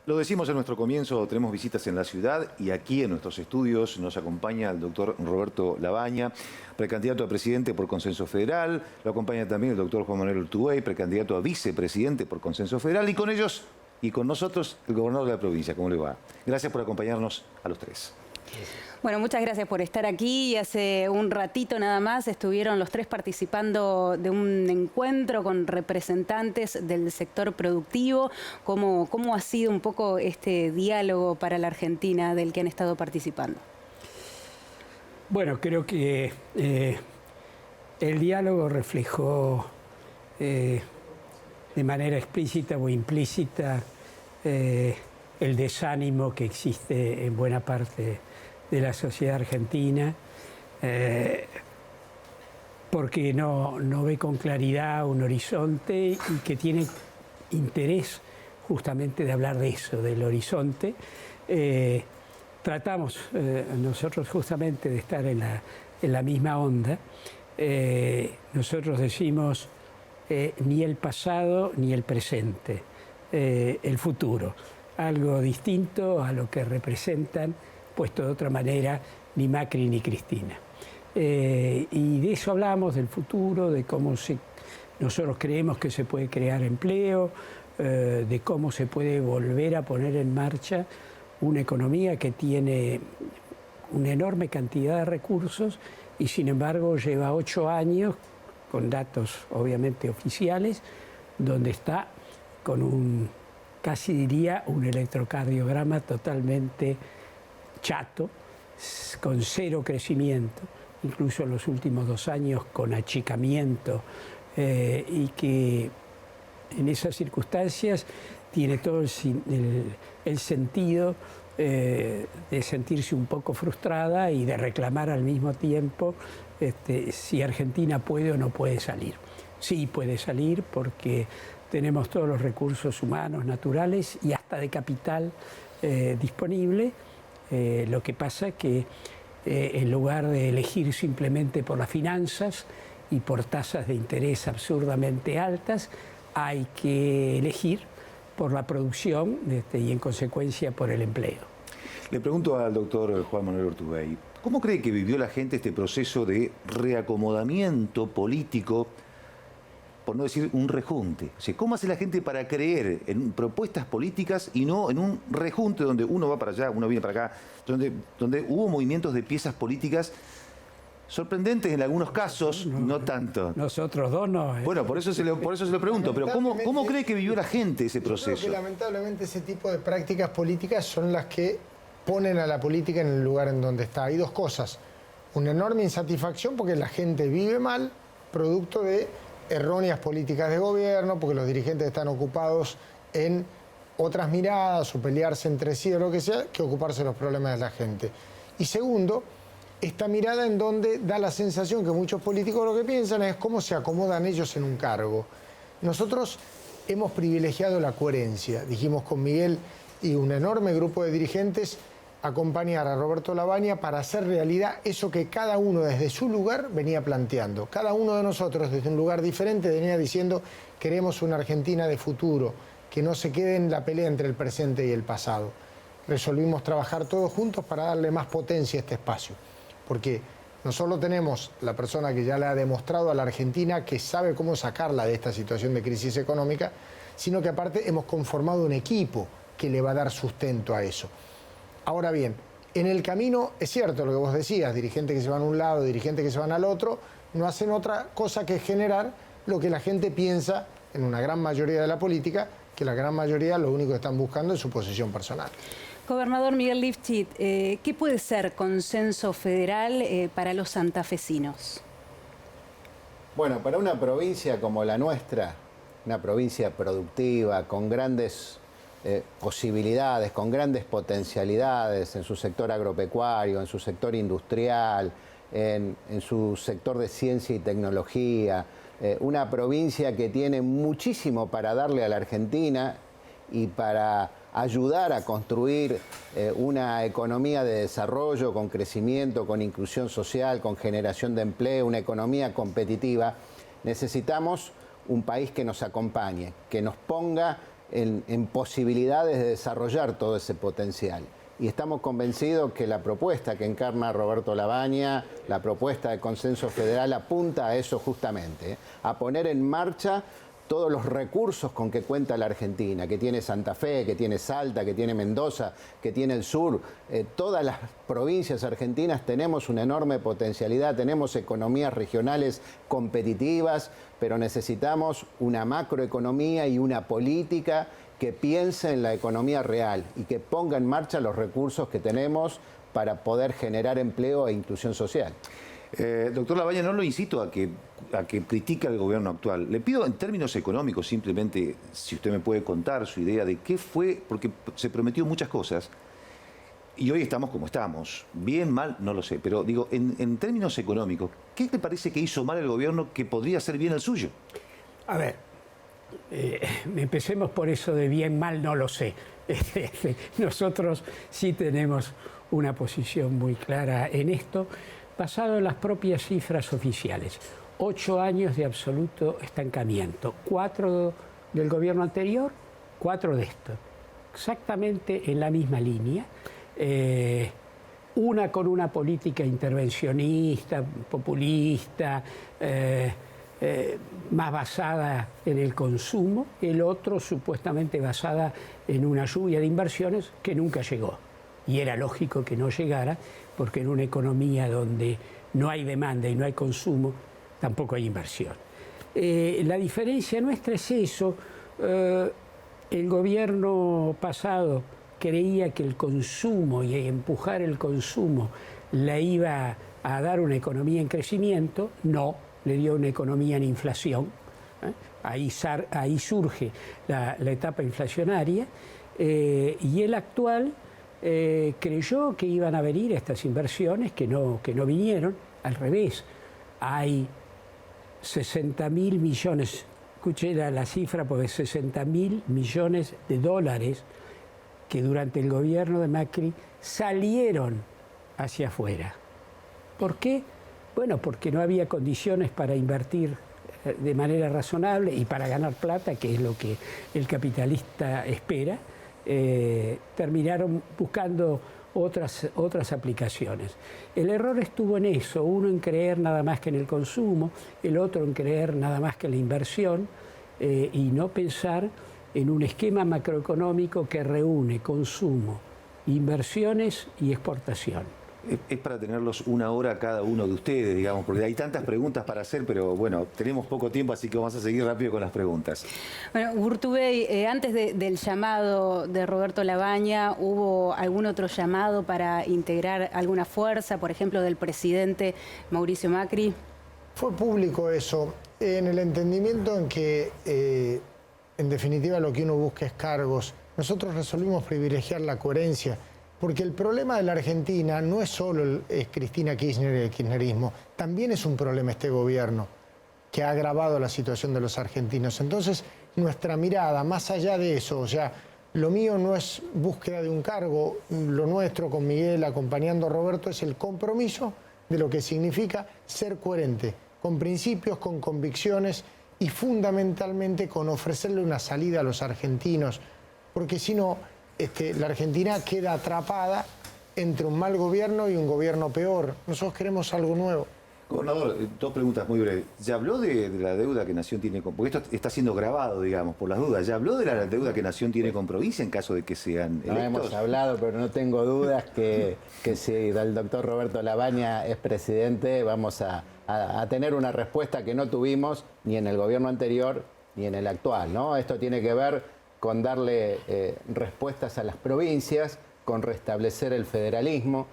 Lo decimos en nuestro comienzo, tenemos visitas en la ciudad y aquí en nuestros estudios nos acompaña el doctor Roberto Labaña, precandidato a presidente por Consenso Federal. Lo acompaña también el doctor Juan Manuel Urtubey, precandidato a vicepresidente por Consenso Federal. Y con ellos y con nosotros el gobernador de la provincia. ¿Cómo le va? Gracias por acompañarnos a los tres. Bueno, muchas gracias por estar aquí. Y hace un ratito nada más estuvieron los tres participando de un encuentro con representantes del sector productivo. ¿Cómo ha sido un poco este diálogo para la Argentina del que han estado participando? Bueno, creo que el diálogo reflejó de manera explícita o implícita el desánimo que existe en buena parte de la sociedad argentina, porque no ve con claridad un horizonte y que tiene interés justamente de hablar de eso, del horizonte. Tratamos nosotros justamente de estar en la misma onda. Nosotros decimos ni el pasado ni el presente, el futuro, algo distinto a lo que representan, puesto de otra manera, ni Macri ni Cristina. Y de eso hablamos, del futuro, de cómo nosotros creemos que se puede crear empleo, de cómo se puede volver a poner en marcha una economía que tiene una enorme cantidad de recursos y sin embargo lleva 8 años, con datos obviamente oficiales, donde está con casi diría un electrocardiograma totalmente chato, con 0 crecimiento, incluso en los últimos 2 años con achicamiento, y que en esas circunstancias tiene todo el sentido de sentirse un poco frustrada y de reclamar al mismo tiempo si Argentina puede o no puede salir. Sí puede salir porque tenemos todos los recursos humanos, naturales y hasta de capital disponible. Lo que pasa es que en lugar de elegir simplemente por las finanzas y por tasas de interés absurdamente altas, hay que elegir por la producción y en consecuencia por el empleo. Le pregunto al doctor Juan Manuel Urtubey, ¿cómo cree que vivió la gente este proceso de reacomodamiento político, por no decir un rejunte? O sea, ¿cómo hace la gente para creer en propuestas políticas y no en un rejunte donde uno va para allá, uno viene para acá, donde hubo movimientos de piezas políticas sorprendentes en algunos casos, no tanto? Nosotros dos no. Bueno, por eso se lo pregunto, pero ¿cómo cree que vivió la gente ese proceso? Creo que lamentablemente ese tipo de prácticas políticas son las que ponen a la política en el lugar en donde está. Hay dos cosas: una enorme insatisfacción porque la gente vive mal, producto de erróneas políticas de gobierno, porque los dirigentes están ocupados en otras miradas o pelearse entre sí o lo que sea, que ocuparse de los problemas de la gente. Y segundo, esta mirada en donde da la sensación que muchos políticos lo que piensan es cómo se acomodan ellos en un cargo. Nosotros hemos privilegiado la coherencia, dijimos con Miguel y un enorme grupo de dirigentes, acompañar a Roberto Labaña para hacer realidad eso que cada uno desde su lugar venía planteando. Cada uno de nosotros desde un lugar diferente venía diciendo: queremos una Argentina de futuro, que no se quede en la pelea entre el presente y el pasado. Resolvimos trabajar todos juntos para darle más potencia a este espacio, porque no solo tenemos la persona que ya le ha demostrado a la Argentina que sabe cómo sacarla de esta situación de crisis económica, sino que aparte hemos conformado un equipo que le va a dar sustento a eso. Ahora bien, en el camino es cierto lo que vos decías, dirigentes que se van a un lado, dirigentes que se van al otro, no hacen otra cosa que generar lo que la gente piensa en una gran mayoría de la política, que la gran mayoría lo único que están buscando es su posición personal. Gobernador Miguel Lifchit, ¿qué puede ser Consenso Federal para los santafesinos? Bueno, para una provincia como la nuestra, una provincia productiva, con grandes posibilidades, con grandes potencialidades en su sector agropecuario, en su sector industrial, en su sector de ciencia y tecnología, una provincia que tiene muchísimo para darle a la Argentina y para ayudar a construir una economía de desarrollo con crecimiento, con inclusión social, con generación de empleo, una economía competitiva. Necesitamos un país que nos acompañe, que nos ponga en posibilidades de desarrollar todo ese potencial. Y estamos convencidos que la propuesta que encarna Roberto Labaña, la propuesta de consenso federal, apunta a eso justamente, a poner en marcha todos los recursos con que cuenta la Argentina, que tiene Santa Fe, que tiene Salta, que tiene Mendoza, que tiene el sur. Todas las provincias argentinas tenemos una enorme potencialidad, tenemos economías regionales competitivas, pero necesitamos una macroeconomía y una política que piense en la economía real y que ponga en marcha los recursos que tenemos para poder generar empleo e inclusión social. Doctor Labaña, no lo incito a que critique al gobierno actual. Le pido en términos económicos simplemente, si usted me puede contar su idea de qué fue, porque se prometió muchas cosas y hoy estamos como estamos. Bien, mal, no lo sé, pero digo, en términos económicos, ¿qué le parece que hizo mal el gobierno que podría hacer bien el suyo? A ver, empecemos por eso de bien, mal, no lo sé. Nosotros sí tenemos una posición muy clara en esto, basado en las propias cifras oficiales. 8 años de absoluto estancamiento, 4 del gobierno anterior, 4 de esto. Exactamente en la misma línea. Una con una política intervencionista, populista, más basada en el consumo, el otro supuestamente basada en una lluvia de inversiones que nunca llegó. Y era lógico que no llegara, porque en una economía donde no hay demanda y no hay consumo, tampoco hay inversión. La diferencia nuestra es eso. El gobierno pasado creía que el consumo y empujar el consumo le iba a dar una economía en crecimiento. No, le dio una economía en inflación. Ahí surge la etapa inflacionaria. Y el actual creyó que iban a venir estas inversiones que no vinieron. Al revés, hay 60.000 millones, escuché la cifra porque 60.000 millones de dólares que durante el gobierno de Macri salieron hacia afuera. ¿Por qué? Bueno, porque no había condiciones para invertir de manera razonable y para ganar plata, que es lo que el capitalista espera. Terminaron buscando otras aplicaciones. El error estuvo en eso, uno en creer nada más que en el consumo, el otro en creer nada más que en la inversión y no pensar en un esquema macroeconómico que reúne consumo, inversiones y exportación. Es para tenerlos una hora cada uno de ustedes, digamos, porque hay tantas preguntas para hacer, pero bueno, tenemos poco tiempo, así que vamos a seguir rápido con las preguntas. Bueno, Urtubey, antes del llamado de Roberto Labaña, ¿hubo algún otro llamado para integrar alguna fuerza, por ejemplo, del presidente Mauricio Macri? Fue público eso, en el entendimiento en que, en definitiva, lo que uno busca es cargos. Nosotros resolvimos privilegiar la coherencia. Porque el problema de la Argentina no es solo Cristina Kirchner y el kirchnerismo, también es un problema este gobierno que ha agravado la situación de los argentinos. Entonces, nuestra mirada, más allá de eso, o sea, lo mío no es búsqueda de un cargo, lo nuestro con Miguel acompañando a Roberto es el compromiso de lo que significa ser coherente, con principios, con convicciones y fundamentalmente con ofrecerle una salida a los argentinos, porque si no, la Argentina queda atrapada entre un mal gobierno y un gobierno peor. Nosotros queremos algo nuevo. Gobernador, 2 preguntas muy breves. ¿Ya habló de la deuda que Nación tiene con... Porque esto está siendo grabado, digamos, por las dudas. ¿Ya habló de la deuda que Nación tiene con provincia en caso de que sean electos? No hemos hablado, pero no tengo dudas que si el doctor Roberto Labaña es presidente, vamos a tener una respuesta que no tuvimos ni en el gobierno anterior ni en el actual, ¿no? Esto tiene que ver con darle respuestas a las provincias, con restablecer el federalismo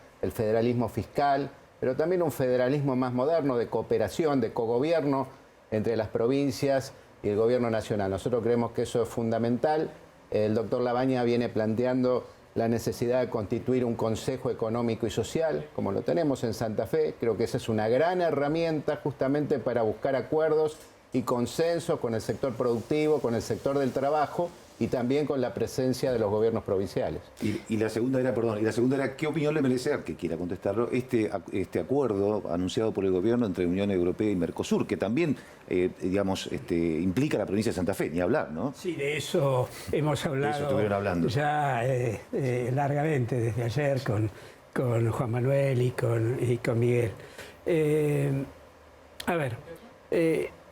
fiscal, pero también un federalismo más moderno de cooperación, de cogobierno entre las provincias y el gobierno nacional. Nosotros creemos que eso es fundamental. El doctor Labaña viene planteando la necesidad de constituir un Consejo Económico y Social, como lo tenemos en Santa Fe. Creo que esa es una gran herramienta justamente para buscar acuerdos y consensos con el sector productivo, con el sector del trabajo, y también con la presencia de los gobiernos provinciales. Y la segunda era, ¿qué opinión le merece, al que quiera contestarlo, este acuerdo anunciado por el gobierno entre Unión Europea y Mercosur, que también, implica la provincia de Santa Fe, ni hablar, ¿no? Sí, de eso hemos hablado. De eso estuvieron hablando. Ya largamente desde ayer con Juan Manuel y con Miguel.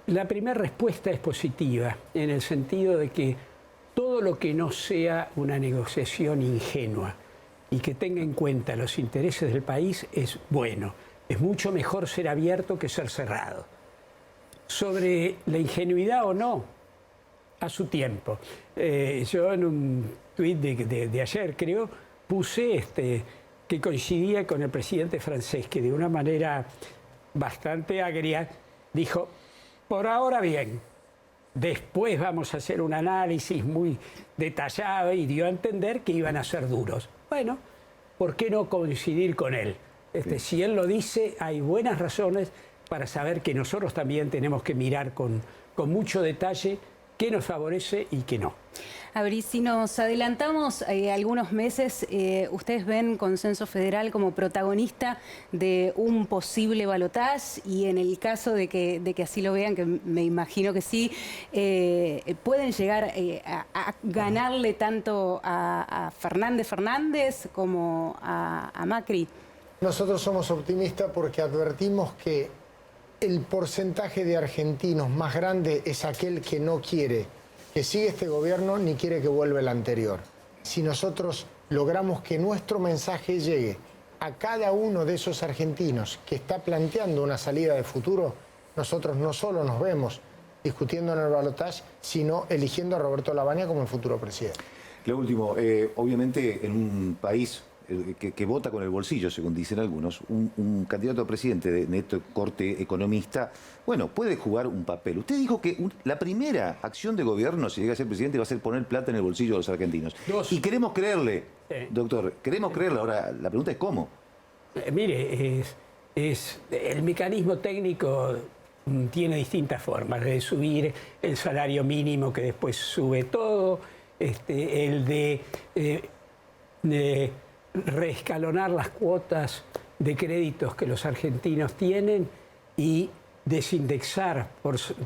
La primera respuesta es positiva, en el sentido de que todo lo que no sea una negociación ingenua y que tenga en cuenta los intereses del país es bueno. Es mucho mejor ser abierto que ser cerrado. Sobre la ingenuidad o no, a su tiempo. Yo en un tuit de ayer, creo, puse que coincidía con el presidente francés, que de una manera bastante agria dijo: por ahora bien, después vamos a hacer un análisis muy detallado, y dio a entender que iban a ser duros. Bueno, ¿por qué no coincidir con él? Si él lo dice, hay buenas razones para saber que nosotros también tenemos que mirar con mucho detalle qué nos favorece y qué no. A ver, y si nos adelantamos algunos meses, ¿ustedes ven Consenso Federal como protagonista de un posible balotaje? Y en el caso de que así lo vean, que me imagino que sí, ¿pueden llegar a ganarle tanto a Fernández como a Macri? Nosotros somos optimistas porque advertimos que el porcentaje de argentinos más grande es aquel que no quiere que siga este gobierno ni quiere que vuelva el anterior. Si nosotros logramos que nuestro mensaje llegue a cada uno de esos argentinos que está planteando una salida de futuro, nosotros no solo nos vemos discutiendo en el balotaje, sino eligiendo a Roberto Lavagna como el futuro presidente. Lo último, obviamente en un país que vota con el bolsillo, según dicen algunos, un candidato a presidente de neto corte economista, bueno, puede jugar un papel. Usted dijo que la primera acción de gobierno, si llega a ser presidente, va a ser poner plata en el bolsillo de los argentinos. Y queremos creerle, doctor, queremos creerle. Ahora, la pregunta es ¿cómo? Mire, el mecanismo técnico tiene distintas formas, de subir el salario mínimo que después sube todo, el de reescalonar las cuotas de créditos que los argentinos tienen y desindexar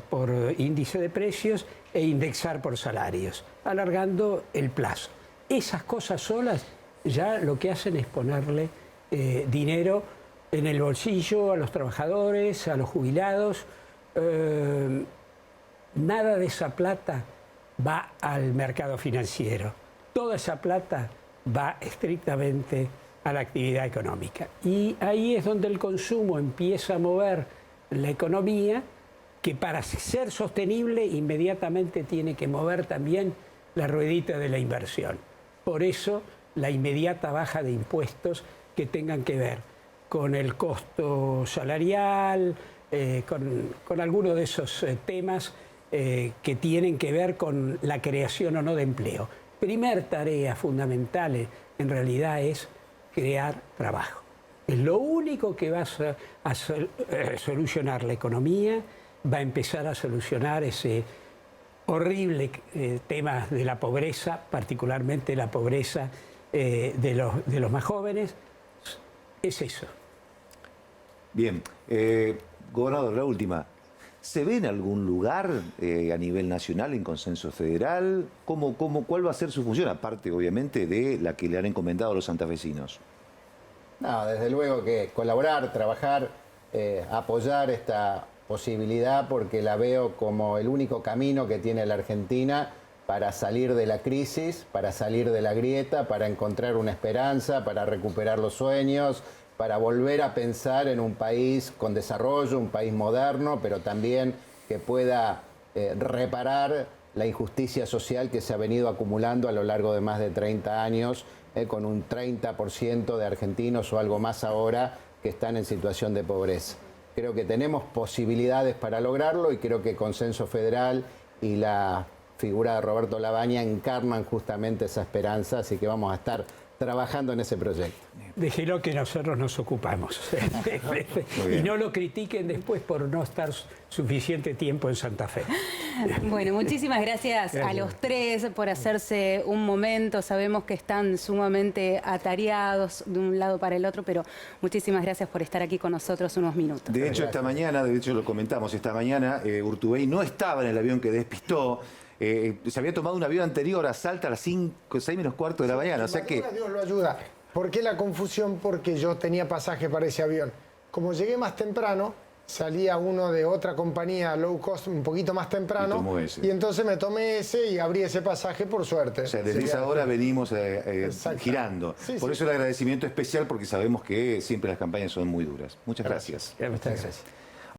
por índice de precios e indexar por salarios, alargando el plazo. Esas cosas solas ya lo que hacen es ponerle dinero en el bolsillo a los trabajadores, a los jubilados. Nada de esa plata va al mercado financiero. Toda esa plata va estrictamente a la actividad económica. Y ahí es donde el consumo empieza a mover la economía, que para ser sostenible inmediatamente tiene que mover también la ruedita de la inversión. Por eso la inmediata baja de impuestos que tengan que ver con el costo salarial, con alguno de esos temas que tienen que ver con la creación o no de empleo. Primer tarea fundamental en realidad es crear trabajo. Es lo único que va a solucionar la economía, va a empezar a solucionar ese horrible tema de la pobreza, particularmente la pobreza de los más jóvenes. Es eso. Bien, gobernador, la última. ¿Se ve en algún lugar a nivel nacional en Consenso Federal? ¿Cuál va a ser su función? Aparte, obviamente, de la que le han encomendado a los santafesinos. No, desde luego que colaborar, trabajar, apoyar esta posibilidad, porque la veo como el único camino que tiene la Argentina para salir de la crisis, para salir de la grieta, para encontrar una esperanza, para recuperar los sueños, para volver a pensar en un país con desarrollo, un país moderno, pero también que pueda reparar la injusticia social que se ha venido acumulando a lo largo de más de 30 años, con un 30% de argentinos o algo más ahora que están en situación de pobreza. Creo que tenemos posibilidades para lograrlo y creo que Consenso Federal y la figura de Roberto Lavagna encarnan justamente esa esperanza, así que vamos a estar trabajando en ese proyecto. Déjelo que nosotros nos ocupamos. Y no lo critiquen después por no estar suficiente tiempo en Santa Fe. Bueno, muchísimas gracias a los tres por hacerse un momento. Sabemos que están sumamente atareados de un lado para el otro, pero muchísimas gracias por estar aquí con nosotros unos minutos. De hecho, esta mañana, de hecho lo comentamos, esta mañana Urtubey no estaba en el avión que despistó. Se había tomado un avión anterior a Salta a las 6 menos cuarto de la mañana. O sea que... Dios lo ayuda. ¿Por qué la confusión? Porque yo tenía pasaje para ese avión. Como llegué más temprano, salía uno de otra compañía low cost un poquito más temprano. Y tomó ese. Y entonces me tomé ese y abrí ese pasaje por suerte. O sea, desde esa hora venimos girando. Sí, Por eso el agradecimiento especial, porque sabemos que siempre las campañas son muy duras. Muchas gracias. Muchas gracias.